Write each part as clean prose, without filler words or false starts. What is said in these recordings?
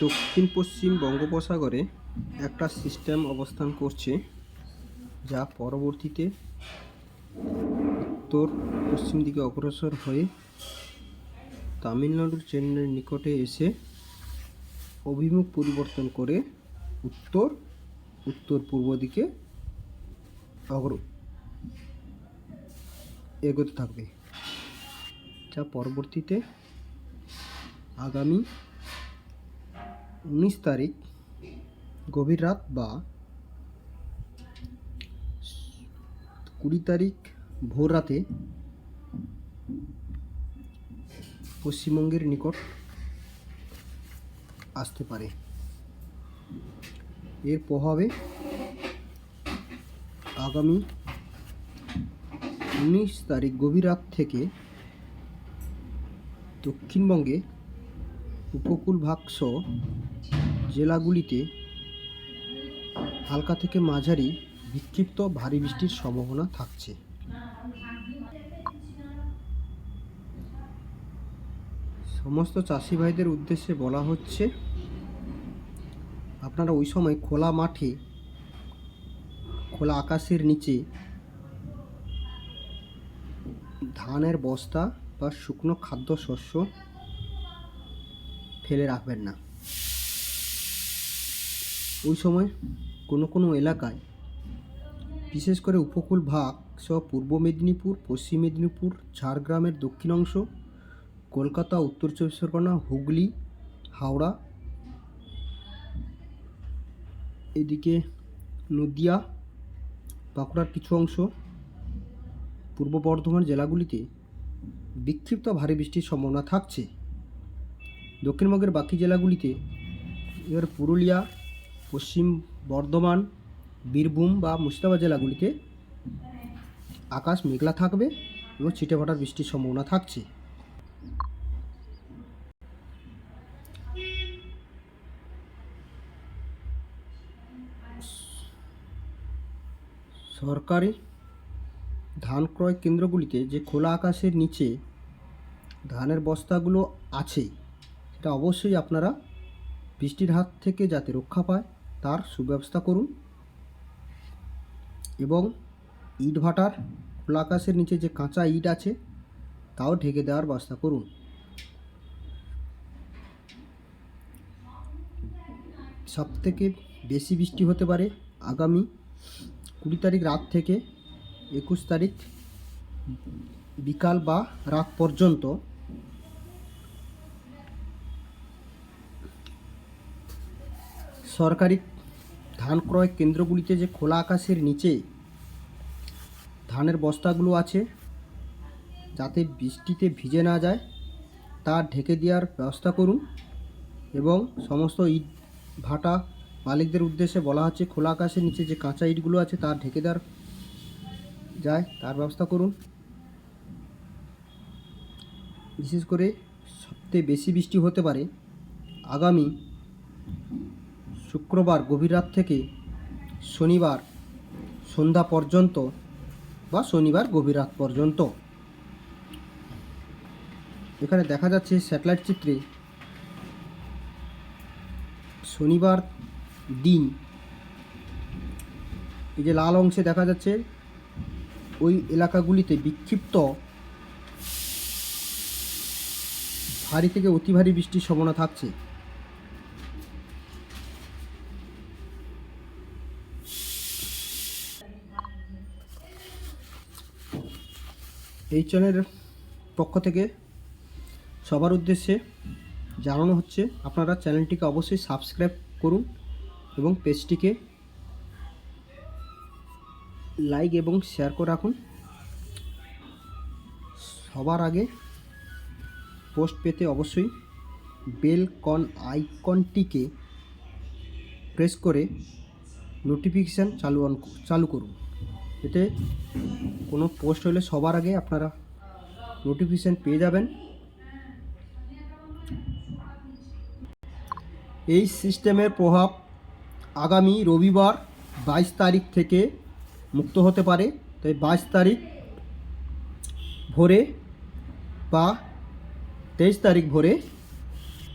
দক্ষিণ পশ্চিম বঙ্গোপসাগরে একটা সিস্টেম অবস্থান করছে, যা পরবর্তীতে উত্তর পশ্চিম দিকে অগ্রসর হয়ে তামিলনাড়ুর চেন্নাইয়ের নিকটে এসে অভিমুখ পরিবর্তন করে উত্তর উত্তর পূর্ব দিকে এগোতে থাকবে, যা পরবর্তীতে আগামী 19 তারিখ গভীর রাত বা 20 তারিখ ভোর রাতে পশ্চিমবঙ্গের নিকট আসতে পারে। এর প্রভাবে আগামী 19 তারিখ গভীর রাত থেকে দক্ষিণবঙ্গে উপকূল ভাগ সহ জেলাগুলিতে হালকা থেকে মাঝারি বিক্ষিপ্ত ভারী বৃষ্টির সম্ভাবনা থাকছে। সমস্ত চাষি ভাইদের উদ্দেশ্যে বলা হচ্ছে, আপনারা ওই সময় খোলা মাঠে, খোলা আকাশের নিচে ধানের বস্তা বা শুকনো খাদ্যশস্য ফেলে রাখবেন না। ওই সময় কোনো কোনো এলাকায়, বিশেষ করে উপকূল ভাগ সহ পূর্ব মেদিনীপুর, পশ্চিম মেদিনীপুর, ঝাড়গ্রামের দক্ষিণ অংশ, কলকাতা, উত্তর চব্বিশ পরগনা, হুগলি, হাওড়া, এদিকে নদিয়া, বাঁকুড়ার কিছু অংশ, পূর্ব বর্ধমান জেলাগুলিতে বিক্ষিপ্ত ভারী বৃষ্টির সম্ভাবনা থাকছে। দক্ষিণবঙ্গের বাকি জেলাগুলিতে, এবার পুরুলিয়া, পশ্চিম বর্ধমান, বীরভূম বা মুর্শিদাবাদ জেলাগুলিতে আকাশ মেঘলা থাকবে এবং ছিটেফোঁটা বৃষ্টির সম্ভাবনা থাকছে। সরকারি ধান ক্রয় কেন্দ্রগুলিতে যে খোলা আকাশের নিচে ধানের বস্তাগুলো আছে, সেটা অবশ্যই আপনারা বৃষ্টির হাত থেকে যাতে রক্ষা পায় তার সুব্যবস্থা করুন এবং ইট ভাটার খোলা আকাশের নিচে যে কাঁচা ইট আছে তাও ঢেকে দেওয়ার ব্যবস্থা করুন। সবথেকে বেশি বৃষ্টি হতে পারে আগামী 20 তারিখ রাত থেকে 21 তারিখ বিকাল বা রাত পর্যন্ত। সরকারি ধান ক্রয় কেন্দ্রগুলিতে যে খোলা আকাশের নিচে ধানের বস্তাগুলো আছে, যাতে বৃষ্টিতে ভিজে না যায় তা ঢেকে দেওয়ার ব্যবস্থা করুন এবং সমস্ত ইট ভাটা মালিকদের উদ্দেশ্যে বলা হচ্ছে, খোলা আকাশের নিচে যে কাঁচা ইটগুলো আছে তা ঢেকে দেওয়ার যায় তার ব্যবস্থা করুন। বিশেষ করে সবথেকে বেশি বৃষ্টি হতে পারে আগামী শুক্রবার গভীর রাত থেকে শনিবার সন্ধ্যা পর্যন্ত বা শনিবার গভীর রাত পর্যন্ত। এখানে দেখা যাচ্ছে স্যাটেলাইট চিত্রে শনিবার দিন এই যে লাল অংশে দেখা যাচ্ছে, ওই এলাকাগুলিতে বিক্ষিপ্ত ভারী থেকে অতি ভারী বৃষ্টির সম্ভাবনা থাকছে। এই চ্যানেলের পক্ষ থেকে সবার উদ্দেশ্যে জানানো হচ্ছে, আপনারা চ্যানেলটিকে অবশ্যই সাবস্ক্রাইব করুন এবং পেজটিকে লাইক এবং শেয়ার করে রাখুন। সবার আগে পোস্ট পেতে অবশ্যই বেল আইকনটিকে প্রেস করে নোটিফিকেশান চালু করুন, এতে কোনো পোস্ট হলে সবার আগে আপনারা নোটিফিকেশান পেয়ে যাবেন। এই সিস্টেমের প্রভাব আগামী রবিবার 22 তারিখ থেকে মুক্ত হতে পারে। তাই 22 তারিখ ভোরে বা 23 তারিখ ভোরে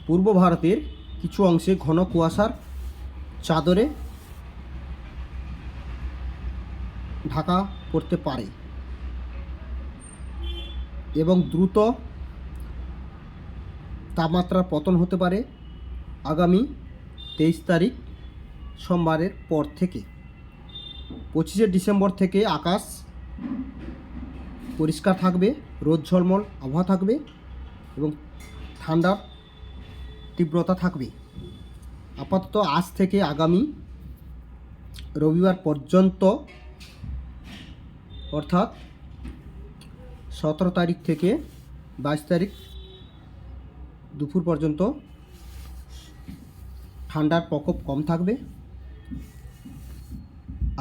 পূর্ব ভারতের কিছু অংশে ঘন কুয়াশার চাদরে ঢাকা পড়তে পারে এবং দ্রুত তাপমাত্রার পতন হতে পারে আগামী 23 তারিখ সোমবারের পর থেকে। 25শে ডিসেম্বর থেকে আকাশ পরিষ্কার থাকবে, রোদ ঝলমল আবহাওয়া থাকবে এবং ঠান্ডার তীব্রতা থাকবে। আপাতত আজ থেকে আগামী রবিবার পর্যন্ত, অর্থাৎ 17 তারিখ থেকে 22 তারিখ দুপুর পর্যন্ত ঠান্ডার প্রকোপ কম থাকবে।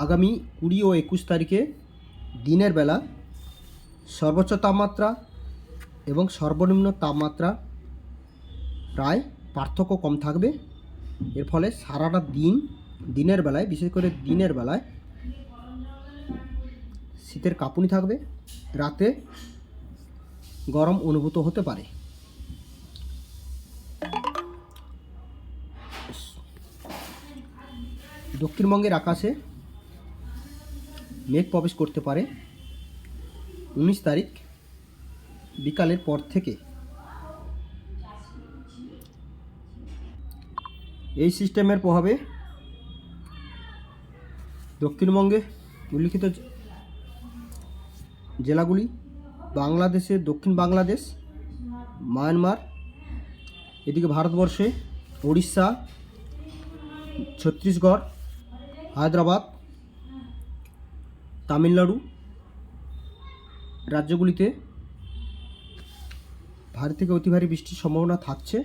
আগামী 20 ও 21 তারিখে দিনের বেলা সর্বোচ্চ তাপমাত্রা এবং সর্বনিম্ন তাপমাত্রা প্রায় পার্থক্য কম থাকবে। এর ফলে সারাটা দিনের বেলায়, বিশেষ করে দিনের বেলায় শীতের কাঁপুনি থাকবে, রাতে গরম অনুভূত হতে পারে। দক্ষিণবঙ্গের আকাশে মেঘ প্রবেশ করতে পারে 19 তারিখ বিকালের পর থেকে। এই সিস্টেমের প্রভাবে দক্ষিণবঙ্গে উল্লিখিত জেলাগুলি বাংলাদেশের দক্ষিণ বাংলাদেশ, মায়ানমার, এদিকে ভারতবর্ষে উড়িষ্যা, ছত্তিশগড়, হায়দ্রাবাদ, তামিলনাড়ু রাজ্যগুলিতে ভারী থেকে অতি ভারী বৃষ্টির সম্ভাবনা থাকছে।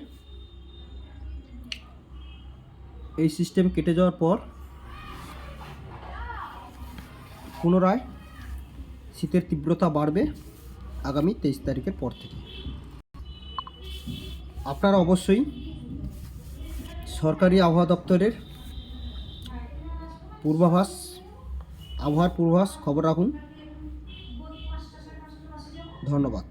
এই সিস্টেম কেটে যাওয়ার পর পুনরায় শীতের তীব্রতা বাড়বে আগামী 23 তারিখের পর থেকে। আপনারা অবশ্যই সরকারি আবহাওয়া দপ্তরের আবহাওয়ার পূর্বাভাস খবর রাখুন। ধন্যবাদ।